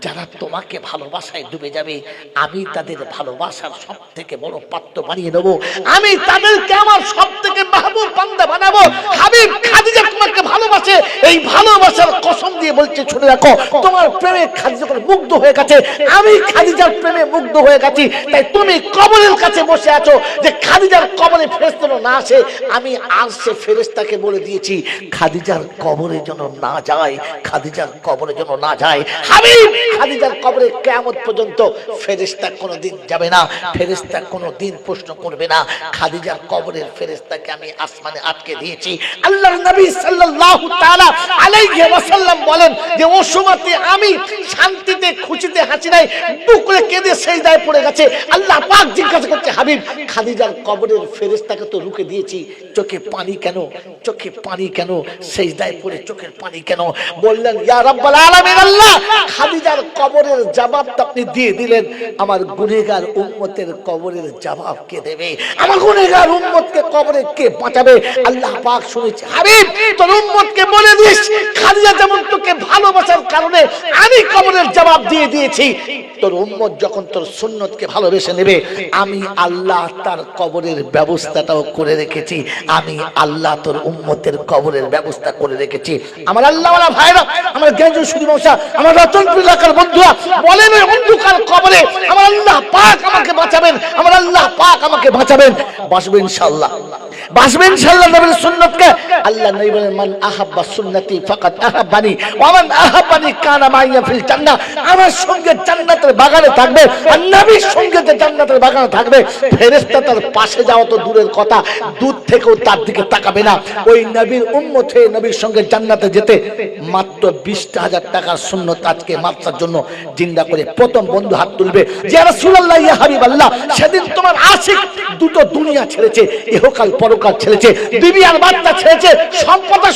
যারা তোমাকে ভালোবাসায় ডুবে যাবে আমি তাদের ভালোবাসার সবথেকে বড় পাত্র বানিয়ে নেব, আমি তাদেরকে আমার সবথেকে মাহবুব বান্দা বানাবো? হাবিব খাদিজা তোমাকে ভালোবাসে, এই ভালোবাসার কসম দিয়ে বলছে, শুনে রাখো, তোমার প্রেমে খাদিজা মুগ্ধ হয়ে গেছে, আমি খাদিজার প্রেমে মুগ্ধ হয়ে গেছি, তাই তুমি কবরের কাছে বসে আছো যে খাদিজার কবরে ফেরেশতা না আসে, আমি আরশে ফেরেশতাকে বলে দিয়েছি খাদিজার কবরে যেন না যায়, খাদিজার কবরে যেন না যায়। হাবিব খাদিজার কবরে কিয়ামত পর্যন্ত ফেরেশতা কোনোদিন যাবে না, ফেরেশতা কোনোদিন প্রশ্ন করবে না। খাদিজার কবরের ফেরেশতাকে আমি আসমানে আটকে দিয়েছি। আল্লাহর নবী সাল্লাল্লাহু তাআলা আলাইহি ওয়াসাল্লাম বলেন যে ও সময়তে আমি শান্তিতে খুশিতে হাসি নাই, বুকলে কেঁদে সিজদায় পড়ে গেছে। আল্লাহ পাক জিজ্ঞাসা করছে, হাবিব খাদিজার কবরের ফেরেশতাকে তো রুকে দিয়েছি, চোখে পানি কেন? চোখে পানি কেন? সিজদায় পড়ে চোখের পানি কেন? বললেন, ইয়া রাব্বাল আলামিন আল্লাহ, খাদিজার কবরের জবাবটা আপনি দিয়ে দিলেন, আমার গুনাহগার উম্মতের কবরের জবাব কে দেবে? আমার গুনাহগার উম্মতকে কবরে কে বাঁচাবে? আল্লাহ পাক শুনেছে, হাবিব তোর উম্মতকে বলে দিস খাদিজা যেমন তোকে ভালোবাসার কারণে আমি কবরের জবাব দিয়ে দিয়েছি, তোর উম্মত যখন তোর সুন্নতকে ভালোবেসে নেবে, আমি আল্লাহ তার কবরের ব্যবস্থাটাও করে রেখেছি। আমি আল্লাহ তোর উম্মতের কবরের ব্যবস্থা করে রেখেছি। আমার আল্লাহওয়ালা ভাইরা, আমার জ্ঞানজন সুধী মশা, আমার রতনপুর এলাকার বন্ধুরা, বলেন ওই অন্ধকার কবরে আমার আল্লাহ পাক আমাকে বাঁচাবেন, আমার আল্লাহ পাক আমাকে বাঁচাবেন। বাঁচবে ইনশাআল্লাহ, বাঁচবে ইনশাআল্লাহ নবীর সুন্নতকে। আল্লাহ নবী বলেন, মান আহাব্বা সুন্নতি ফাকাত আহাব্বানি ওয়া মান আহাব্বানি কানা মাইয়া ফিল জান্নাহ। আমার সঙ্গে জান্নাতের বাগানে থাকবে, আর নবীর সঙ্গে যে জান্নাতের বাগানে থাকবে, ফেরেশতা তার পাশে যাওয়া তো দূরের কথা, দূর থেকেও তার দিকে তাকাবে না। ওই নবীর উম্মত হয়ে নবীর সঙ্গে জান্নাতে যেতে মাত্র 20,000 টাকার সুন্নত আজকে মাত্রার জন্য জিন্দা করে প্রথম বন্ধু হাত তুলবে যে রাসূলুল্লাহ ইয়া হাবিবাল্লাহ, সেদিন তোমার আশিক দুটো দুনিয়া ছেড়েছে, ইহকাল পরকাল ছেড়েছে, বিবি আর বাচ্চা ছেড়েছে,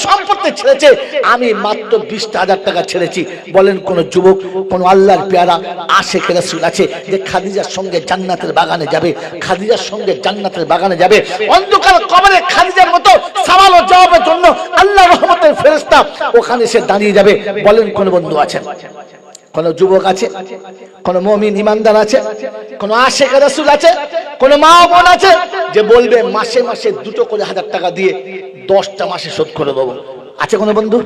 সম্পত্তি ছেড়েছে, আমি মাত্র 20,000 টাকা ছেড়েছি। বলেন কোন যুবক, কোন আল্লাহর পেয়ারা আশিক রাসূল আছে যে খাদিজার সঙ্গে জান্নাতের বাগানে যাবে, খাদিজার সঙ্গে জান্নাতের বাগানে যাবে? অন্ধকার কবরে খাদিজার মতো সওয়াল ও জবাবের জন্য আল্লাহর রহমতের ফেরেশতা ওখানে এসে দাঁড়িয়ে যাবে। বলেন কোন বন্ধু আছেন, কোন যুবক আছে, কোন মুমিন ইমানদার আছে, কোন আশিক রাসূল আছে, কোন মা বোন আছে যে বলবে মাসে মাসে 2 করে 1000 টাকা দিয়ে 10টা মাসে শোধ করে দেবো? আছে কোন বন্ধু?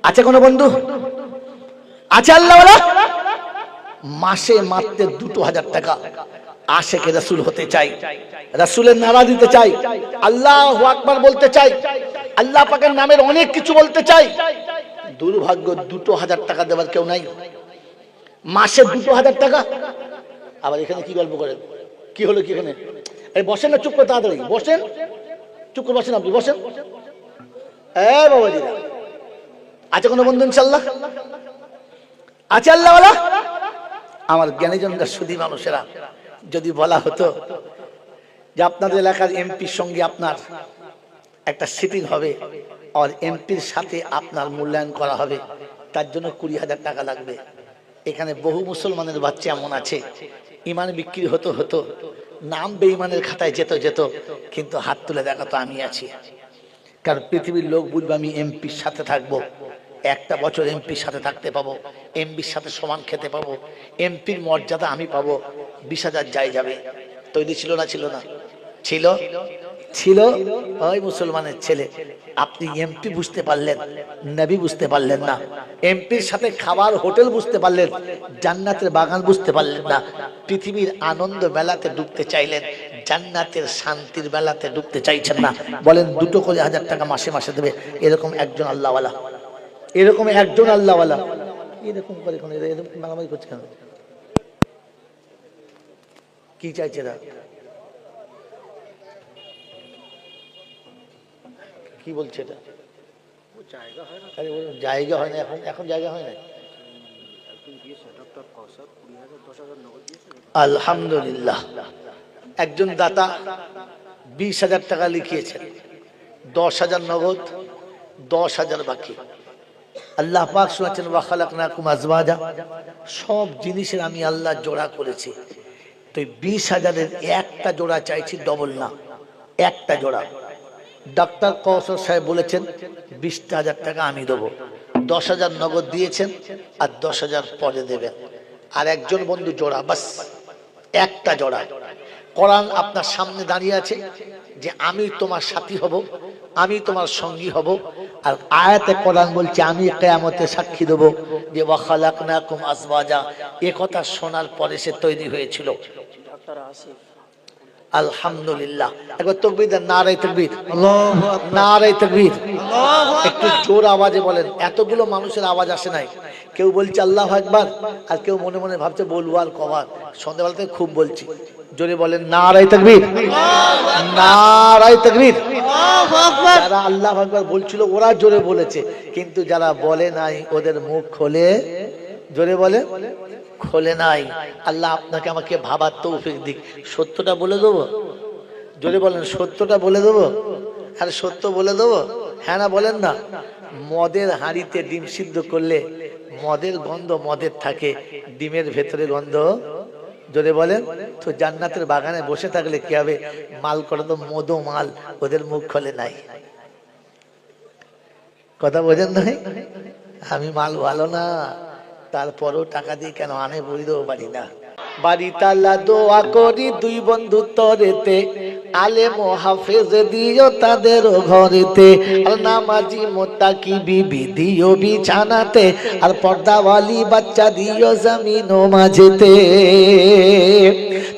আছে কোন বন্ধু? আছে আল্লাহওয়ালা? মাসে মাত্র 2,000 টাকা আশিক রাসূল হতে চাই, রাসূলের নারা দিতে চাই, আল্লাহু আকবার বলতে চাই, আল্লাহ পাকের নামের অনেক কিছু বলতে চাই। দুর্ভাগ্য 2,000 টাকা দেওয়ার কেউ নাই। মাসে 2,000 টাকা। আবার এখানে কি গল্প করেন? কি হলো কি এখানে? এই বসেন না, চুপ করে তাড়াতাড়ি বসেন, চুপ করে বসেন, আপনি বসেন। বাবাজি, আছে কোনো বন্ধু ইনশাআল্লাহ? আছে আল্লাহওয়ালা? আমার জ্ঞানীজনরা সুধী মানুষেরা, যদি বলা হতো যে আপনাদের এলাকার এমপির সঙ্গে আপনার একটা সিটিং হবে আর এমপির সাথে আপনার মূল্যায়ন করা হবে, তার জন্য 20,000 টাকা লাগবে। এখানে বহু মুসলমানের বাচ্চা এমন আছে, ইমান বিক্রি হতো, নাম বেঈমানের খাতায় যেত, কিন্তু হাত তুলে দেখাতো আমি আছি। কারণ পৃথিবীর লোক বুঝবে আমি এমপির সাথে থাকবো, একটা বছর এমপির সাথে থাকতে পাবো, এমপির সাথে সমান খেতে পাবো, এমপির মর্যাদা আমি পাবো। 20,000 যাবে। তৈরি ছিল না? ছিল না? ছিল। ওই মুসলমানের ছেলে, আপনি এমপি বুঝতে পারলেন, নবী বুঝতে পারলেন না। এমপির সাথে খাবার হোটেল বুঝতে পারলেন, জান্নাতের বাগান বুঝতে পারলেন না। পৃথিবীর আনন্দ মেলাতে ডুবতে চাইলেন, জান্নাতের শান্তির মেলাতে ডুবতে চাইছেন না। বলেন 2 করে 1000 টাকা মাসে মাসে দেবে এরকম একজন আল্লাহওয়ালা, এরকম একজন আল্লাহওয়ালা এরকম করে এরকম মারামারি করছে কেন? কি চাইছে না? কি বলছে এটা? জায়গা হয় না, এখন জায়গা হয় না। আলহামদুলিল্লাহ, একজন দাতা 20,000 টাকা লিখিয়েছেন, 10,000 নগদ, 10,000 বাকি। আল্লাহ পাক শুনাচ্ছেন, ওয়া খালাকনাকুম আজওয়াজা, সব জিনিসের আমি আল্লাহ জোড়া করেছি। তো 20,000-এর একটা জোড়া চাইছি, ডবল না, একটা জোড়া। ডাক্তার কৌশল সাহেব বলেছেন 20,000 টাকা আমি দেবো, 10,000 নগদ দিয়েছেন আর 10,000 পরে দেবেন। আর একজন বন্ধু জোড়া, বাস একটা জোড়া। কোরআন আপনার সামনে দাঁড়িয়ে আছে যে আমি তোমার সাথী হব, আমি তোমার সঙ্গী হব। আর আয়াতে কোরআন বলছে আমি কিয়ামতে সাক্ষী দেব যে ওয়া খালাকনাকুম আজওয়াজা। এ কথা শোনার পরে সে তৈরি হয়েছিল। আলহামদুলিল্লাহ, একবার তাকবীর দেন, নারে তাকবীর, আল্লাহু আকবার, নারে তাকবীর, আল্লাহু আকবার। একটু জোর আওয়াজে বলেন, এতগুলো মানুষের আওয়াজ আসে নাই। কেউ বলছে আল্লাহু আকবার, আর কেউ মনে মনে ভাবছে বলবো আর কবার, সন্ধ্যাবেলা থেকে খুব বলছি। জোরে বলেন নারে তাকবীর, নারে তাকবীর, আল্লাহু আকবার। যারা আল্লাহু আকবার বলছিল ওরা জোরে বলেছে, কিন্তু যারা বলে নাই ওদের মুখ খোলে, জোরে বলে খোলে নাই। আল্লাহ আপনাকে আমাকে ভাবার তৌফিক দিক। সত্যটা বলে দেবো? জোরে বলেন, সত্যটা বলে দেবো? আর সত্য বলে দেবো? হ্যাঁ না বলেন না? মদের হাঁড়িতে ডিম সিদ্ধ করলে মদের গন্ধ মদের থাকে, ডিমের ভেতরে গন্ধ, জোরে বলেন। তো জান্নাতের বাগানে বসে থাকলে কি হবে? মাল করে তো মদো মাল, ওদের মুখ খোলে নাই। কথা বোঝেন নাই? আমি মাল ভালো না, তারপরও টাকা দিয়ে কেন আনে বলতেও পারি না। বাড়ি তালা দোয়া করি দুই বন্ধু তরেতে, আলেম ও হাফেজ দিও তাদের ঘরেতে, আর নামাজি মোত্তাকি বিবি দিও বিছানাতে, আর পর্দাওয়ালি বাচ্চা দিও জমিন ও মাঝেতে।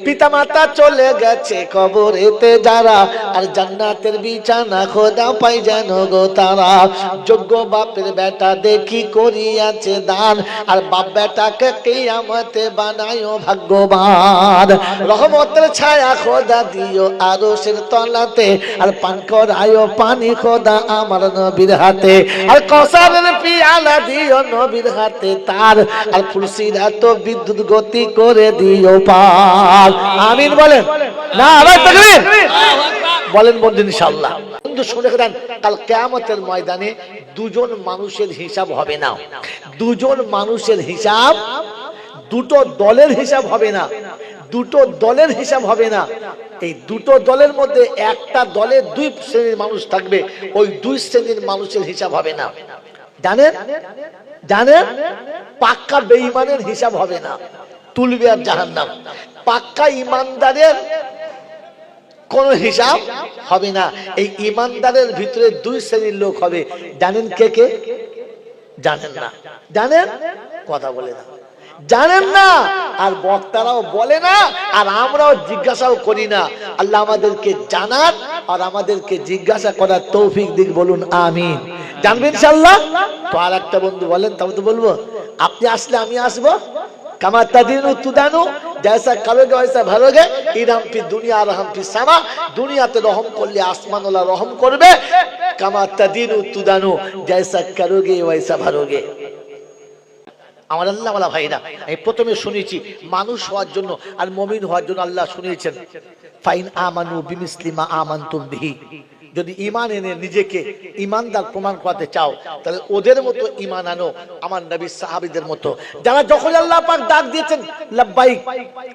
পিতা মাতা চলে গেছে কবরেতে যারা, আর জান্নাতের বিছানা খোদা পাই যেন গো তারা। যোগ্য বাপের বেটা দেখি করিয়াছে দান, আর বাপ বেটাকে কিয়ামতে বানায় ভাগ্যবান। রহমতের ছায়া খোদা দিও আরশের তলাতে, আর পান করায় পানি খোদা আমার নবীর হাতে, আর কসারের পিয়ালা দিও নবীর হাতে তার, আর ফুলসিরাত বিদ্যুৎ গতি করে দিও পার। আমিন বলেন না আবার তাকবীর বলেন বন্ধু ইনশাআল্লাহ। বন্ধু শুনে রাখেন, কাল কিয়ামতের ময়দানে দুজন মানুষের হিসাব হবে না। দুজন মানুষের হিসাব, দুটো দলের হিসাব হবে না। দুটো দলের হিসাব হবে না। এই দুটো দলের মধ্যে একটা দলে দুই শ্রেণীর মানুষ থাকবে, ওই দুই শ্রেণীর মানুষের হিসাব হবে না। জানেন জানেন পাক্কা বেঈমানের হিসাব হবে না, তুলবে আর জাহান্নাম। পাক্কা ইমানদারের কোন হিসাব হবে না। এই ইমানদারের ভিতরে দুই শ্রেণীর লোক হবে। জানেন কে কে? জানেন না। জানেন? কথা বলে না। জানেন না, আর বক্তারাও বলে না, আর আমরাও জিজ্ঞাসাও করি না। আল্লাহ আমাদেরকে জানার আর আমাদেরকে জিজ্ঞাসা করার তৌফিক দিক, বলুন আমিন। জানবেন ইনশাআল্লাহ। তো আর একটা বন্ধু বলেন, তবে তো বলবো। আপনি আসলে আমি আসবো। কামা তাদিনু তুদানু, জৈসা কरोगे वैसा भरोगे, ইরহাম ফি দুনিয়া রহম ফি সামা। দুনিয়াতে রহম করলে আসমানওয়ালা রহম করবে। কামা তাদিনু তুদানু, জৈসা करोगे वैसा भरोगे। আমার আল্লাহ ওয়ালা ভাইরা, আমি প্রথমে শুনেছি মানুষ হওয়ার জন্য আর মুমিন হওয়ার জন্য আল্লাহ শুনিয়েছেন ফাইন আমানু বিমিসলি মা আমানতুম বিহি। যদি ঈমান এনে নিজেকে ঈমানদার প্রমাণ করাতে চাও, তাহলে ওদের মতো ঈমান আনো, আমার নবী সাহাবীদের মতো, যারা যখন আল্লাহ পাক ডাক দিয়েছেন লাব্বাইক,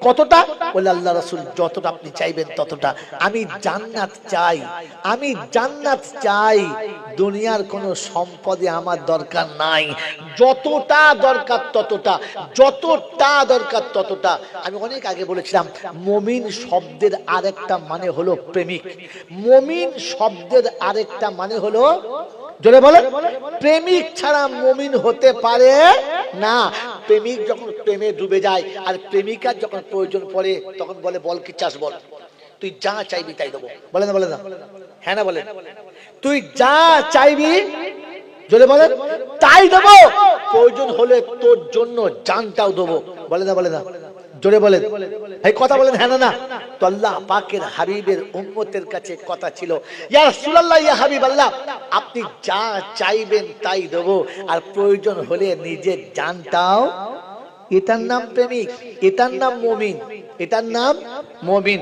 কতটা? বলে আল্লাহ রাসূল যতটা আপনি চাইবেন ততটা। আমি জান্নাত চাই, আমি জান্নাত চাই, দুনিয়ার কোনো সম্পদে আমার দরকার নাই, যতটা দরকার ততটা, যতটা দরকার ততটা। আমি অনেক আগে বলেছিলাম মুমিন শব্দের আরেকটা মানে হলো প্রেমিক। মুমিন শব্দের আরেকটা মানে হলো, জোরে বলে, প্রেমিক ছাড়া মুমিন হতে পারে না। প্রেমিক যখন প্রেমে ডুবে যায়, আর প্রেমিকার যখন প্রয়োজন পড়ে, তখন বলে বল কি চাস বল, তুই যা চাইবি তাই দেবো। বলে না বলে না? হ্যাঁ না বলেন? তুই যা চাইবি, জোরে বলেন, তাই দেবো। প্রয়োজন হলে তোর জন্য জানটাও দেবো। বলে না বলে না? জোরে বলেন, এই কথা বলেন হ্যাঁ না? তো আল্লাহ পাকের হাবিবের উম্মতের কাছে কথা ছিল, ইয়া রাসূলুল্লাহ, ইয়া হাবিবাল্লাহ, আপনি যা চাইবেন তাই দেবো, আর প্রয়োজন হলে নিজের জানটাও। এটার নাম প্রেমিক, এটার নাম মুমিন, এটার নাম মুমিন।